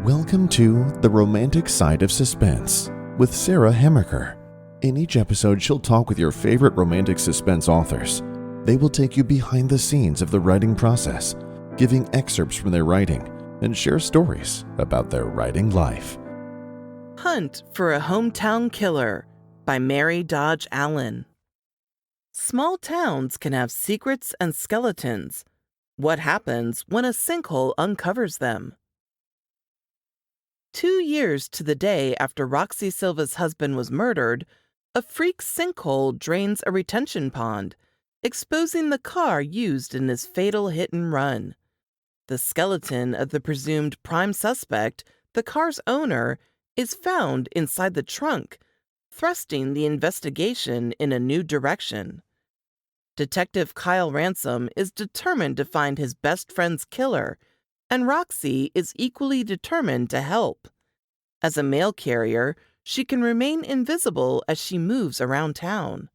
Welcome to The Romantic Side of Suspense with Sarah Hemmerker. In each episode, she'll talk with your favorite romantic suspense authors. They will take you behind the scenes of the writing process, giving excerpts from their writing, and share stories about their writing life. Hunt for a Hometown Killer by Mary Dodge Allen. Small towns can have secrets and skeletons. What happens when a sinkhole uncovers them? 2 years to the day after Roxy Silva's husband was murdered, a freak sinkhole drains a retention pond, exposing the car used in his fatal hit and run. The skeleton of the presumed prime suspect, the car's owner, is found inside the trunk, thrusting the investigation in a new direction. Detective Kyle Ransom is determined to find his best friend's killer, and Roxy is equally determined to help. As a mail carrier, she can remain invisible as she moves around town.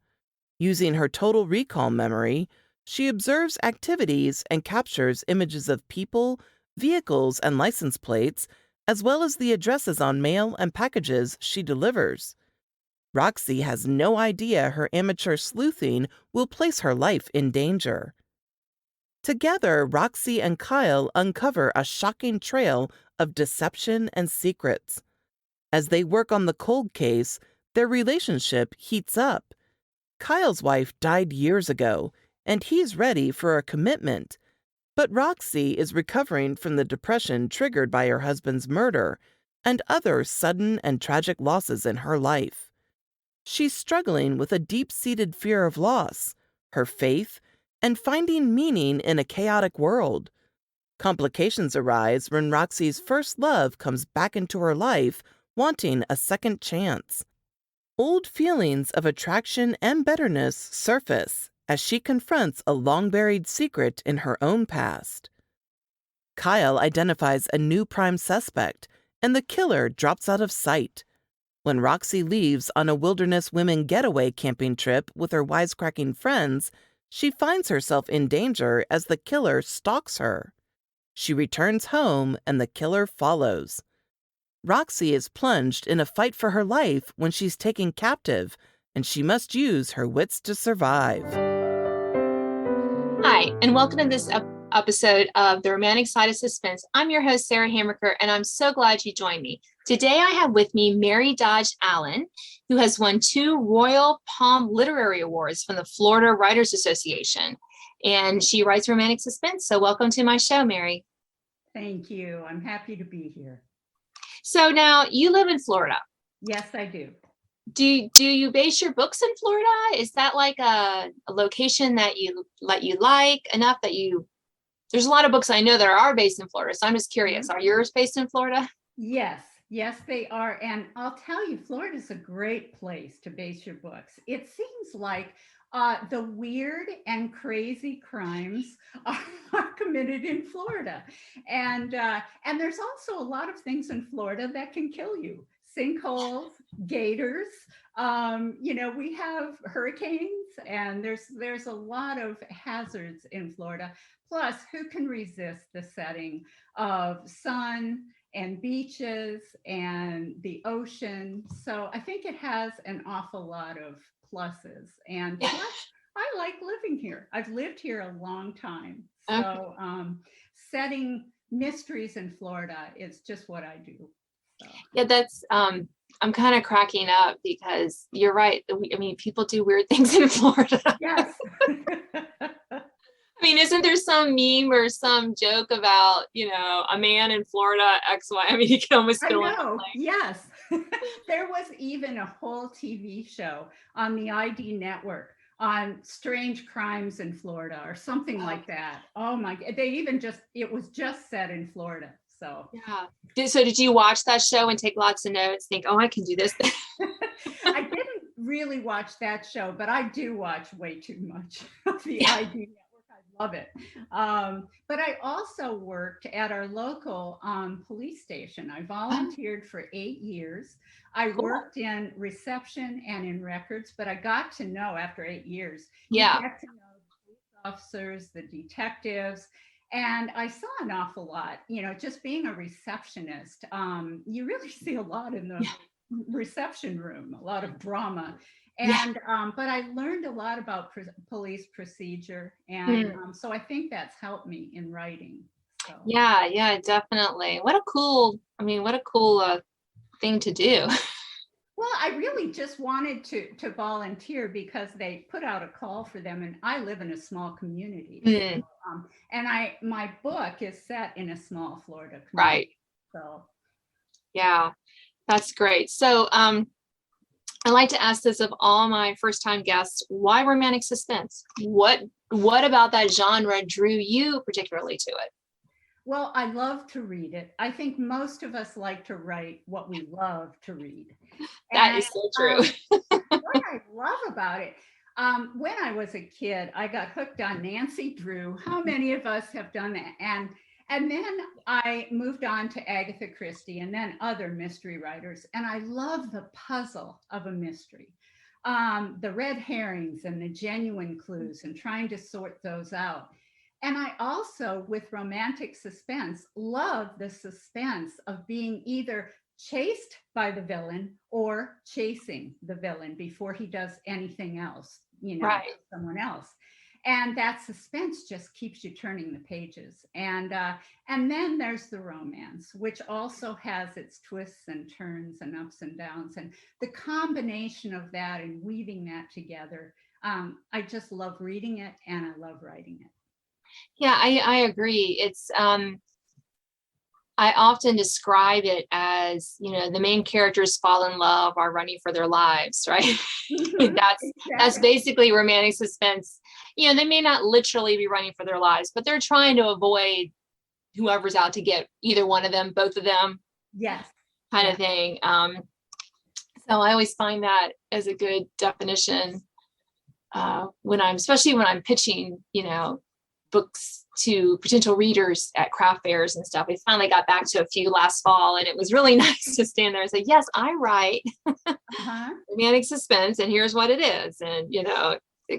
Using her total recall memory, she observes activities and captures images of people, vehicles, and license plates, as well as the addresses on mail and packages she delivers. Roxy has no idea her amateur sleuthing will place her life in danger. Together, Roxy and Kyle uncover a shocking trail of deception and secrets. As they work on the cold case, their relationship heats up. Kyle's wife died years ago, and he's ready for a commitment. But Roxy is recovering from the depression triggered by her husband's murder and other sudden and tragic losses in her life. She's struggling with a deep-seated fear of loss, her faith, and finding meaning in a chaotic world. Complications arise when Roxy's first love comes back into her life, wanting a second chance. Old feelings of attraction and bitterness surface as she confronts a long-buried secret in her own past. Kyle identifies a new prime suspect, and the killer drops out of sight. When Roxy leaves on a wilderness women getaway camping trip with her wisecracking friends, she finds herself in danger as the killer stalks her. She returns home and the killer follows. Roxy is plunged in a fight for her life when she's taken captive, and she must use her wits to survive. Hi, and welcome to this episode of The Romantic Side of Suspense. I'm your host, Sarah Hammerker, and I'm so glad you joined me. Today, I have with me Mary Dodge Allen, who has won 2 Royal Palm Literary Awards from the Florida Writers Association, and she writes romantic suspense. So welcome to my show, Mary. Thank you. I'm happy to be here. So now you live in Florida. Yes, I do. Do you base your books in Florida? Is that like a location that you like enough that you? There's a lot of books I know that are based in Florida, so I'm just curious. Are yours based in Florida? Yes, they are. And I'll tell you, Florida is a great place to base your books. It seems like the weird and crazy crimes are committed in Florida, and there's also a lot of things in Florida that can kill you. Sinkholes, gators. We have hurricanes, and there's a lot of hazards in Florida. Plus, who can resist the setting of sun and beaches and the ocean? So I think it has an awful lot of pluses. And plus, I like living here. I've lived here a long time. So setting mysteries in Florida is just what I do. So. Yeah, that's I'm kind of cracking up because you're right. I mean, people do weird things in Florida. Yes. I mean, isn't there some meme or some joke about, a man in Florida, XY? I mean, you can almost feel it. Yes. There was even a whole TV show on the ID network on strange crimes in Florida or something like that. Oh my, it was just set in Florida. So yeah. So did you watch that show and take lots of notes? Think, oh, I can do this. I didn't really watch that show, but I do watch way too much of the ID network. I love it. But I also worked at our local police station. I volunteered for 8 years. I worked in reception and in records, but I got to know after 8 years, you get to know the police officers, the detectives, And I saw an awful lot, just being a receptionist. You really see a lot in the reception room, a lot of drama. And but I learned a lot about police procedure, and so I think that's helped me in writing. So. Yeah, definitely. What a cool thing to do. Well, I really just wanted to volunteer because they put out a call for them, and I live in a small community. So, and my book is set in a small Florida community. Right. So yeah, that's great. So I like to ask this of all my first-time guests: why romantic suspense? What about that genre drew you particularly to it? Well, I love to read it. I think most of us like to write what we love to read. That is so true. What I love about it, when I was a kid, I got hooked on Nancy Drew. How many of us have done that? And then I moved on to Agatha Christie and then other mystery writers. And I love the puzzle of a mystery, the red herrings and the genuine clues, and trying to sort those out. And I also, with romantic suspense, love the suspense of being either chased by the villain or chasing the villain before he does anything else, right. someone else. And that suspense just keeps you turning the pages. And then there's the romance, which also has its twists and turns and ups and downs. And the combination of that and weaving that together, I just love reading it, and I love writing it. Yeah, I agree. It's I often describe it as, the main characters fall in love, are running for their lives, right? That's basically romantic suspense. They may not literally be running for their lives, but they're trying to avoid whoever's out to get either one of them, both of them. Yes. Kind of thing. So I always find that as a good definition especially when I'm pitching, books to potential readers at craft fairs and stuff. We finally got back to a few last fall, and it was really nice to stand there and say, yes, I write romantic suspense, and here's what it is. And,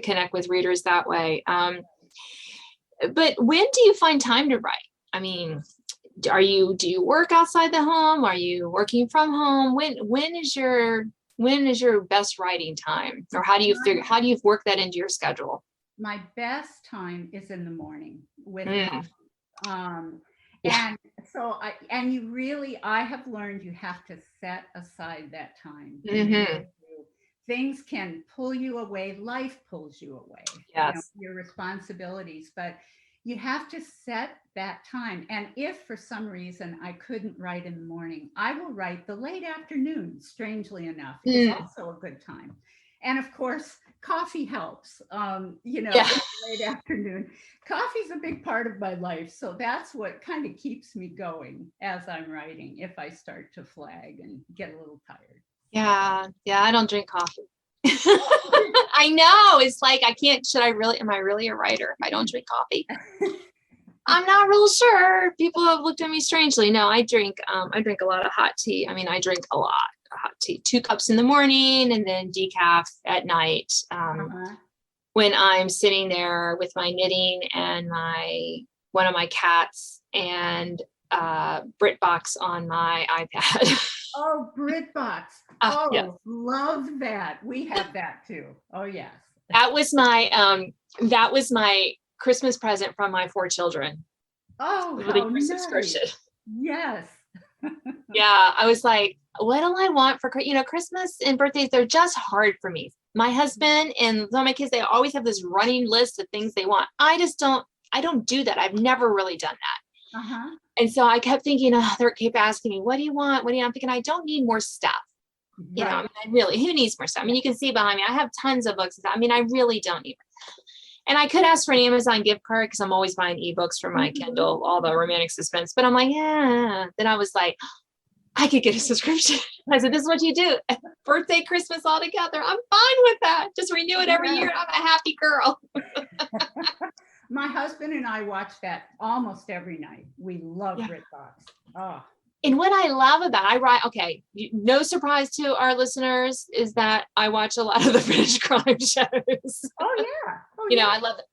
connect with readers that way. But when do you find time to write? I mean, do you work outside the home? Are you working from home? When is your best writing time? Or how do you work that into your schedule? My best time is in the morning with coffee. And so I have learned you have to set aside that time. Things can pull you away. Life pulls you away. Yes. Your responsibilities, but you have to set that time. And if for some reason I couldn't write in the morning, I will write the late afternoon, strangely enough. It's also a good time. And of course, coffee helps, late afternoon. Coffee's a big part of my life. So that's what kind of keeps me going as I'm writing, if I start to flag and get a little tired. Yeah, I don't drink coffee. I know. It's like, am I really a writer if I don't drink coffee? I'm not real sure. People have looked at me strangely. No, I drink a lot of hot tea. I mean, I drink a lot of hot tea, 2 cups in the morning and then decaf at night. When I'm sitting there with my knitting and one of my cats and BritBox on my iPad. Oh, BritBox. Yes. Love that. We have that too. Oh, yes. That was my Christmas present from my 4 children. Oh, how nice. Subscription. Yes. Yeah, I was like, what do I want for Christmas and birthdays? They're just hard for me. My husband and some of my kids, they always have this running list of things they want. I don't do that. I've never really done that. And so I kept thinking, they keep asking me, what do you want? I'm thinking, I don't need more stuff. Right. Who needs more stuff? I mean, you can see behind me, I have tons of books. I mean, I really don't need it. And I could ask for an Amazon gift card because I'm always buying ebooks for my Kindle, all the romantic suspense. But I'm like, yeah. Then I was like, I could get a subscription. I said, this is what you do. Birthday, Christmas, all together. I'm fine with that. Just renew it every year. I'm a happy girl. My husband and I watch that almost every night. We love BritBox. Oh. And what I love about no surprise to our listeners is that I watch a lot of the British crime shows. Oh yeah. I love it.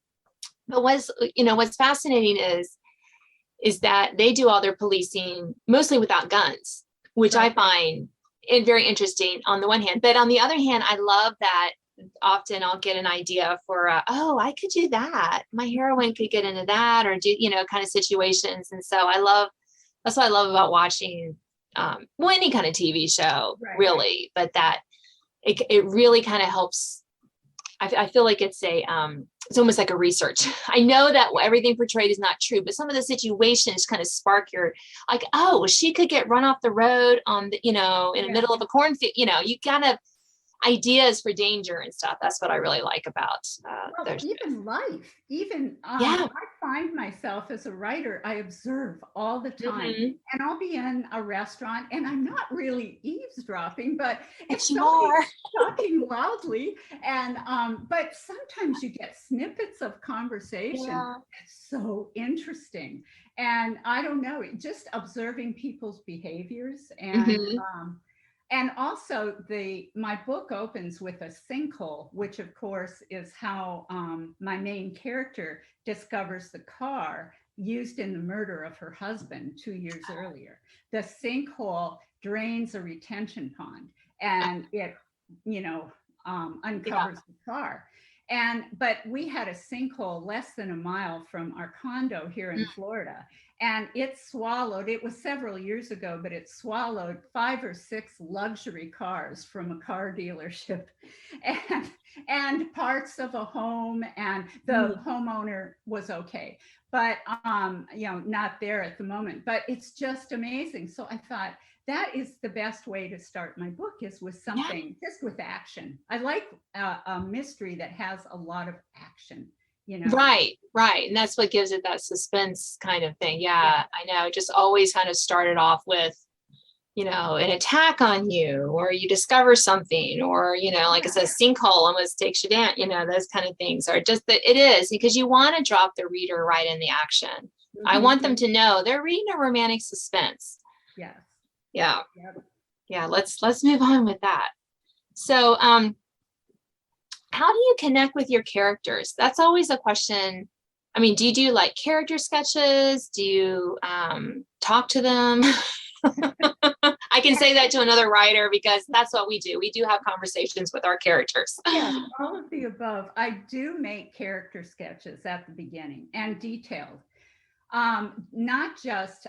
But what's fascinating is is that they do all their policing mostly without guns, which I find it very interesting on the one hand. But on the other hand, I love that often I'll get an idea for, oh, I could do that. My heroine could get into that, or do, kind of situations. And so that's what I love about watching, well, any kind of TV show, really, but that it really kind of helps. I feel like it's almost like a research. I know that everything portrayed is not true, but some of the situations kind of spark your, like, oh, she could get run off the road on the, in the middle of a cornfield. You kind of ideas for danger and stuff. That's what I really like about even life. I find myself as a writer, I observe all the time, and I'll be in a restaurant and I'm not really eavesdropping, but if somebody's talking loudly, and but sometimes you get snippets of conversation. It's so interesting, and I don't know, just observing people's behaviors. And also my book opens with a sinkhole, which of course is how my main character discovers the car used in the murder of her husband 2 years earlier. The sinkhole drains a retention pond, and it, uncovers the car. But we had a sinkhole less than a mile from our condo here in Florida. And it was several years ago, but it swallowed 5 or 6 luxury cars from a car dealership and parts of a home. And the homeowner was okay, but, not there at the moment. But it's just amazing. So I thought that is the best way to start my book, is with something just with action. I like a mystery that has a lot of action. Right. And that's what gives it that suspense kind of thing. I know, just always kind of started off with, an attack on you, or you discover something, or, like I said, sinkhole almost takes you down, those kind of things are just that it is, because you want to drop the reader right in the action. I want them to know they're reading a romantic suspense. Yeah. Let's move on with that. So, how do you connect with your characters? That's always a question. I mean, do you do like character sketches? Do you talk to them? I can say that to another writer, because that's what we do. We do have conversations with our characters. All of the above. I do make character sketches at the beginning, and detailed. Not just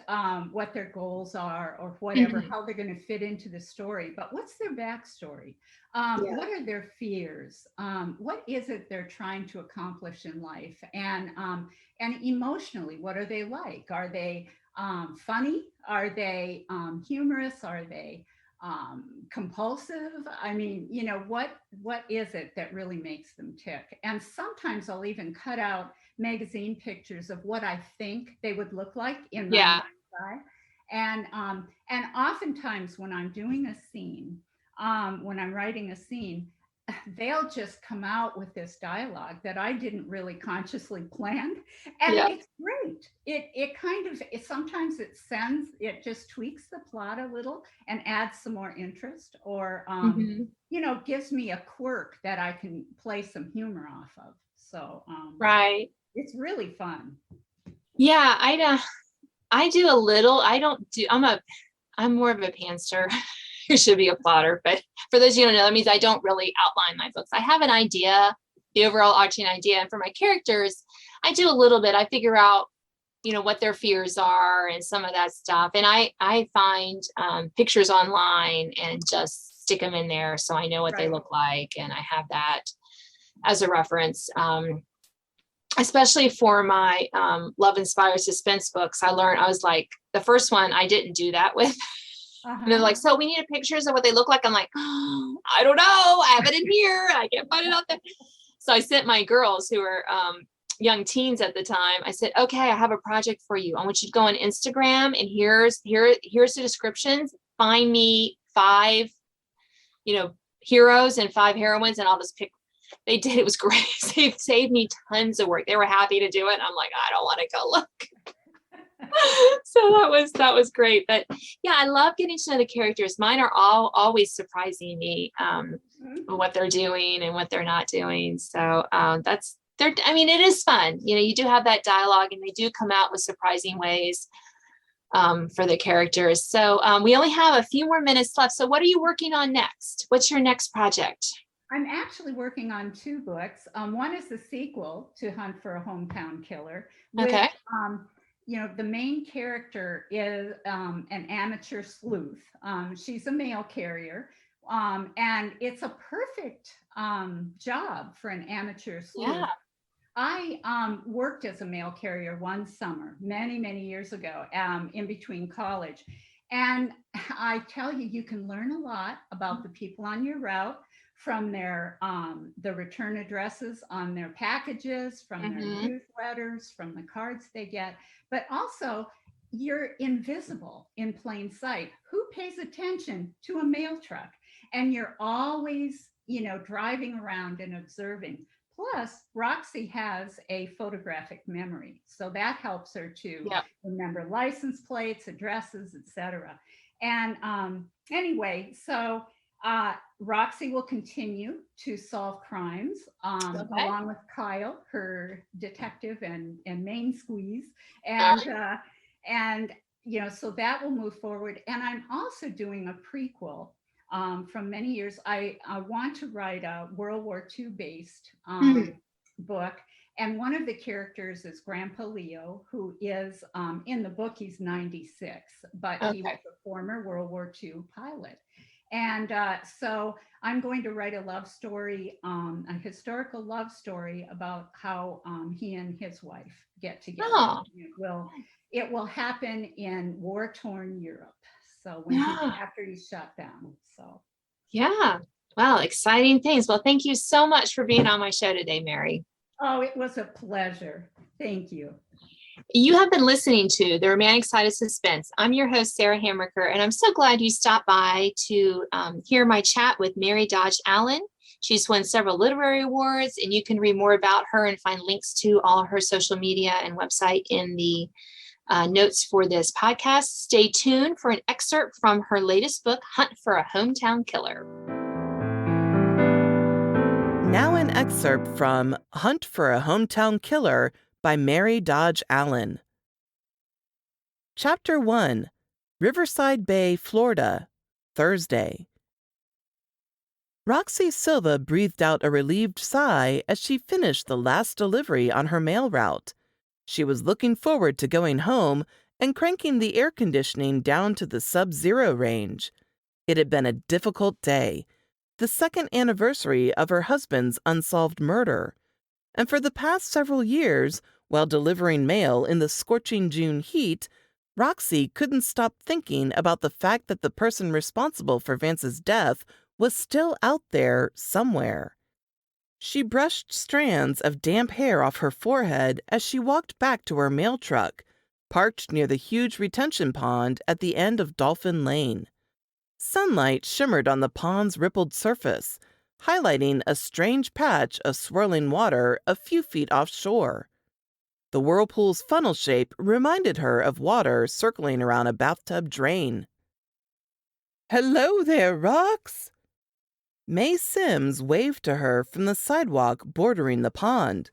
what their goals are or whatever, how they're going to fit into the story, but what's their backstory? What are their fears? What is it they're trying to accomplish in life? And emotionally, what are they like? Are they funny? Are they humorous? Are they compulsive? I mean, what is it that really makes them tick? And sometimes I'll even cut out magazine pictures of what I think they would look like in my mind's eye. And oftentimes when I'm doing a scene, when I'm writing a scene, they'll just come out with this dialogue that I didn't really consciously plan. And it's great. Sometimes it just tweaks the plot a little and adds some more interest, or, gives me a quirk that I can play some humor off of. So, it's really fun. I do a little. I'm more of a pantser. Who should be a plotter, but for those you don't know, that means I don't really outline my books. I have an idea, the overall arching idea, and for my characters, I do a little bit. I figure out, what their fears are and some of that stuff, and I find pictures online and just stick them in there so I know what they look like, and I have that as a reference. Especially for my love inspired suspense books, I was like, the first one I didn't do that with. And they're like, so we need pictures of what they look like. I'm like, oh, I don't know. I have it in here. I can't find it out there. So I sent my girls, who were young teens at the time. I said, okay, I have a project for you. I want you to go on Instagram, and here's the descriptions. Find me 5, heroes and 5 heroines, and I'll just pick. They did. It was great. It saved me tons of work. They were happy to do it. I'm like, I don't want to go look. So that was great. But I love getting to know the characters. Mine are always surprising me what they're doing and what they're not doing. So I mean, it is fun. You do have that dialogue, and they do come out with surprising ways for the characters. So we only have a few more minutes left. So what are you working on next? What's your next project? I'm actually working on 2 books. One is the sequel to Hunt for a Hometown Killer, which, Okay. The main character is an amateur sleuth. She's a mail carrier, and it's a perfect job for an amateur sleuth. Yeah. I worked as a mail carrier one summer, many, many years ago, in between college. And I tell you, you can learn a lot about the people on your route from their the return addresses on their packages, from their newsletters, from the cards they get, but also you're invisible in plain sight. Who pays attention to a mail truck? And you're always, driving around and observing. Plus, Roxy has a photographic memory, so that helps her to remember license plates, addresses, etc. And anyway, so Roxy will continue to solve crimes along with Kyle, her detective and main squeeze, and so that will move forward. And I'm also doing a prequel. From many years, I want to write a World War II based book. And one of the characters is Grandpa Leo, who is in the book, he's 96, but he was a former World War II pilot. And so I'm going to write a love story, a historical love story about how he and his wife get together. It will happen in war-torn Europe. So after he's shot down. So wow, exciting things. Well, thank you so much for being on my show today, Mary. Oh, it was a pleasure. Thank you. You have been listening to The Romantic Side of Suspense. I'm your host, Sarah Hamricker, and I'm so glad you stopped by to hear my chat with Mary Dodge Allen. She's won several literary awards, and you can read more about her and find links to all her social media and website in the notes for this podcast. Stay tuned for an excerpt from her latest book, Hunt for a Hometown Killer. Now an excerpt from Hunt for a Hometown Killer by Mary Dodge Allen. Chapter 1, Riverside Bay, Florida, Thursday. Roxy Silva breathed out a relieved sigh as she finished the last delivery on her mail route. She was looking forward to going home and cranking the air conditioning down to the sub-zero range. It had been a difficult day, the second anniversary of her husband's unsolved murder. And for the past several years, while delivering mail in the scorching June heat, Roxy couldn't stop thinking about the fact that the person responsible for Vance's death was still out there somewhere. She brushed strands of damp hair off her forehead as she walked back to her mail truck, parked near the huge retention pond at the end of Dolphin Lane. Sunlight shimmered on the pond's rippled surface, highlighting a strange patch of swirling water a few feet offshore. The whirlpool's funnel shape reminded her of water circling around a bathtub drain. "Hello there, Rox!" May Sims waved to her from the sidewalk bordering the pond.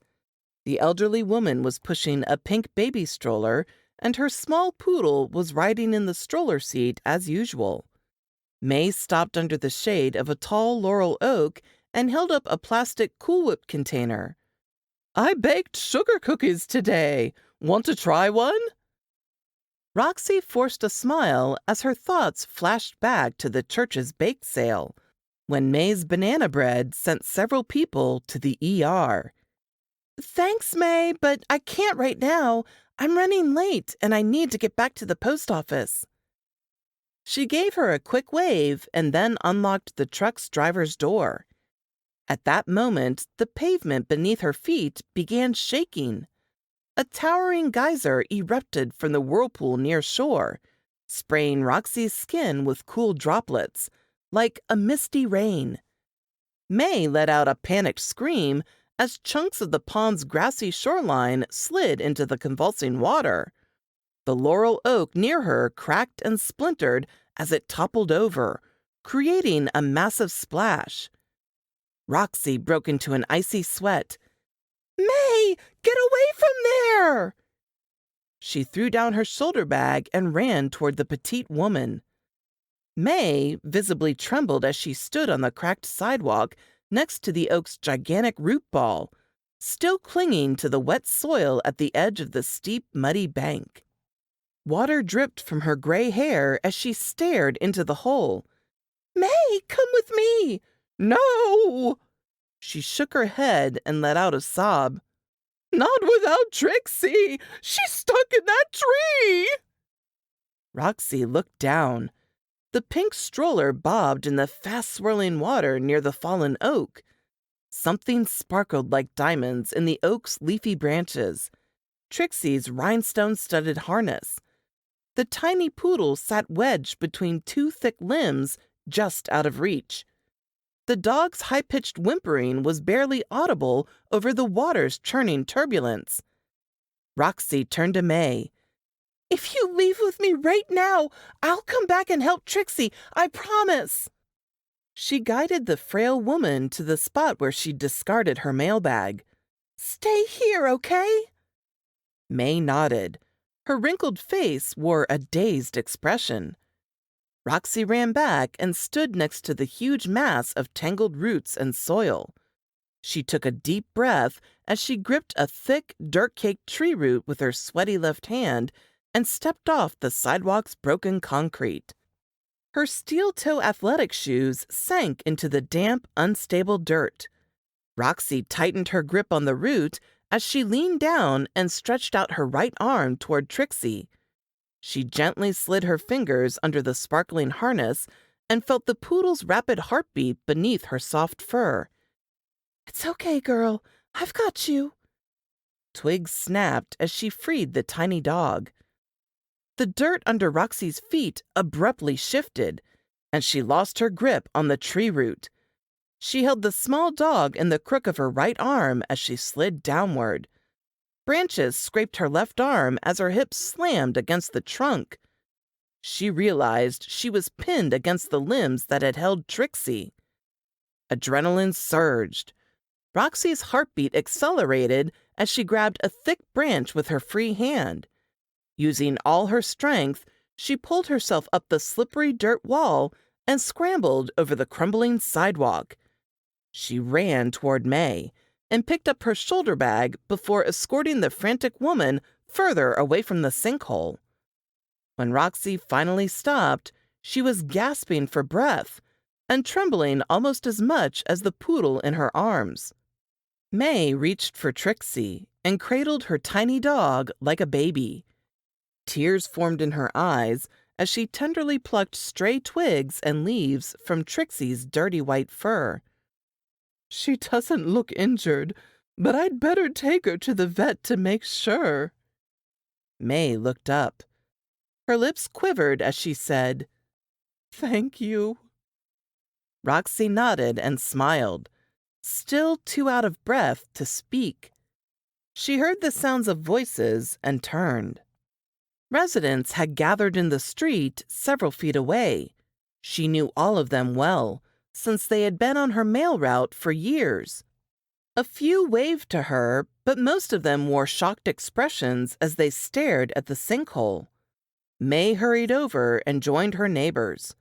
The elderly woman was pushing a pink baby stroller, and her small poodle was riding in the stroller seat as usual. May stopped under the shade of a tall laurel oak and held up a plastic Cool Whip container. "I baked sugar cookies today. Want to try one?" Roxy forced a smile as her thoughts flashed back to the church's bake sale, when May's banana bread sent several people to the ER. "Thanks, May, but I can't right now. I'm running late and I need to get back to the post office." She gave her a quick wave and then unlocked the truck's driver's door. At that moment, the pavement beneath her feet began shaking. A towering geyser erupted from the whirlpool near shore, spraying Roxy's skin with cool droplets, like a misty rain. May let out a panicked scream as chunks of the pond's grassy shoreline slid into the convulsing water. The laurel oak near her cracked and splintered as it toppled over, creating a massive splash. Roxy broke into an icy sweat. May, get away from there! She threw down her shoulder bag and ran toward the petite woman. May visibly trembled as she stood on the cracked sidewalk next to the oak's gigantic root ball, still clinging to the wet soil at the edge of the steep, muddy bank. Water dripped from her gray hair as she stared into the hole. May, come with me! No! She shook her head and let out a sob. Not without Trixie! She's stuck in that tree! Roxy looked down. The pink stroller bobbed in the fast-swirling water near the fallen oak. Something sparkled like diamonds in the oak's leafy branches. Trixie's rhinestone-studded harness. The tiny poodle sat wedged between two thick limbs just out of reach. The dog's high-pitched whimpering was barely audible over the water's churning turbulence. Roxy turned to May. If you leave with me right now, I'll come back and help Trixie, I promise. She guided the frail woman to the spot where she'd discarded her mailbag. Stay here, okay? May nodded. Her wrinkled face wore a dazed expression. Roxy ran back and stood next to the huge mass of tangled roots and soil. She took a deep breath as she gripped a thick, dirt-caked tree root with her sweaty left hand and stepped off the sidewalk's broken concrete. Her steel-toe athletic shoes sank into the damp, unstable dirt. Roxy tightened her grip on the root as she leaned down and stretched out her right arm toward Trixie. She gently slid her fingers under the sparkling harness and felt the poodle's rapid heartbeat beneath her soft fur. It's okay, girl. I've got you. Twigs snapped as she freed the tiny dog. The dirt under Roxy's feet abruptly shifted, and she lost her grip on the tree root. She held the small dog in the crook of her right arm as she slid downward. Branches scraped her left arm as her hips slammed against the trunk. She realized she was pinned against the limbs that had held Trixie. Adrenaline surged. Roxy's heartbeat accelerated as she grabbed a thick branch with her free hand. Using all her strength, she pulled herself up the slippery dirt wall and scrambled over the crumbling sidewalk. She ran toward May and picked up her shoulder bag before escorting the frantic woman further away from the sinkhole. When Roxy finally stopped, she was gasping for breath and trembling almost as much as the poodle in her arms. May reached for Trixie and cradled her tiny dog like a baby. Tears formed in her eyes as she tenderly plucked stray twigs and leaves from Trixie's dirty white fur. She doesn't look injured, but I'd better take her to the vet to make sure. May looked up. Her lips quivered as she said, Thank you. Roxy nodded and smiled, still too out of breath to speak. She heard the sounds of voices and turned. Residents had gathered in the street several feet away. She knew all of them well, since they had been on her mail route for years. A few waved to her, but most of them wore shocked expressions as they stared at the sinkhole. May hurried over and joined her neighbors.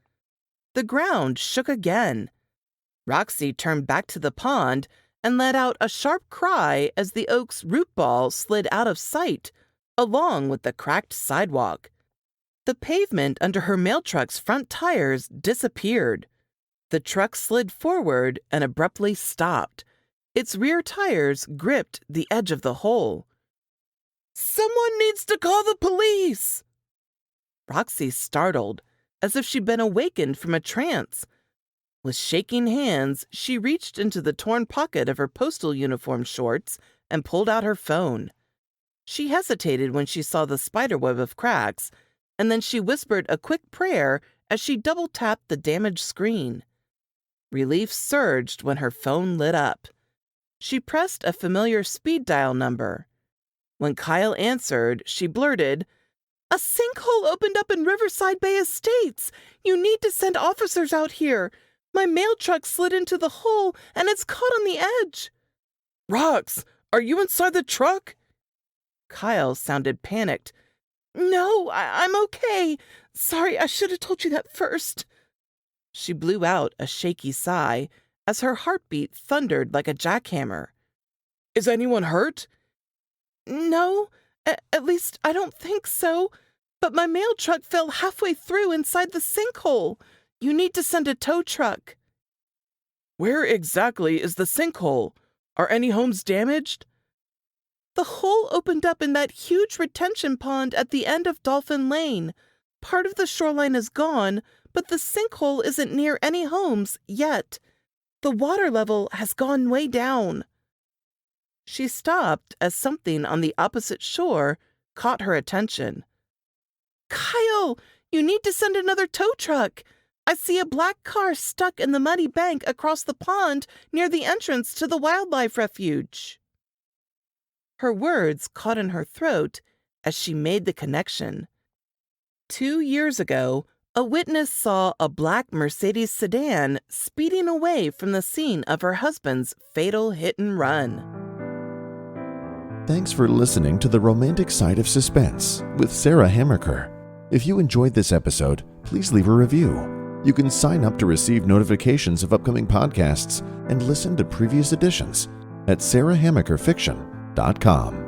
The ground shook again. Roxy turned back to the pond and let out a sharp cry as the oak's root ball slid out of sight, along with the cracked sidewalk. The pavement under her mail truck's front tires disappeared. The truck slid forward and abruptly stopped. Its rear tires gripped the edge of the hole. Someone needs to call the police! Roxy startled, as if she'd been awakened from a trance. With shaking hands, she reached into the torn pocket of her postal uniform shorts and pulled out her phone. She hesitated when she saw the spiderweb of cracks, and then she whispered a quick prayer as she double-tapped the damaged screen. Relief surged when her phone lit up. She pressed a familiar speed dial number. When Kyle answered, she blurted, A sinkhole opened up in Riverside Bay Estates. You need to send officers out here. My mail truck slid into the hole, and it's caught on the edge. Rox, Are you inside the truck?" Kyle sounded panicked. "No, I'm okay. Sorry, I should have told you that first." She blew out a shaky sigh as her heartbeat thundered like a jackhammer. "Is anyone hurt?" "No, at least I don't think so. But my mail truck fell halfway through inside the sinkhole. You need to send a tow truck." "Where exactly is the sinkhole? Are any homes damaged?" "The hole opened up in that huge retention pond at the end of Dolphin Lane. Part of the shoreline is gone, but the sinkhole isn't near any homes yet. The water level has gone way down." She stopped as something on the opposite shore caught her attention. "Kyle, you need to send another tow truck. I see a black car stuck in the muddy bank across the pond near the entrance to the wildlife refuge." Her words caught in her throat as she made the connection. 2 years ago, a witness saw a black Mercedes sedan speeding away from the scene of her husband's fatal hit and run. Thanks for listening to The Romantic Side of Suspense with Sarah Hammaker. If you enjoyed this episode, please leave a review. You can sign up to receive notifications of upcoming podcasts and listen to previous editions at sarahhammakerfiction.com.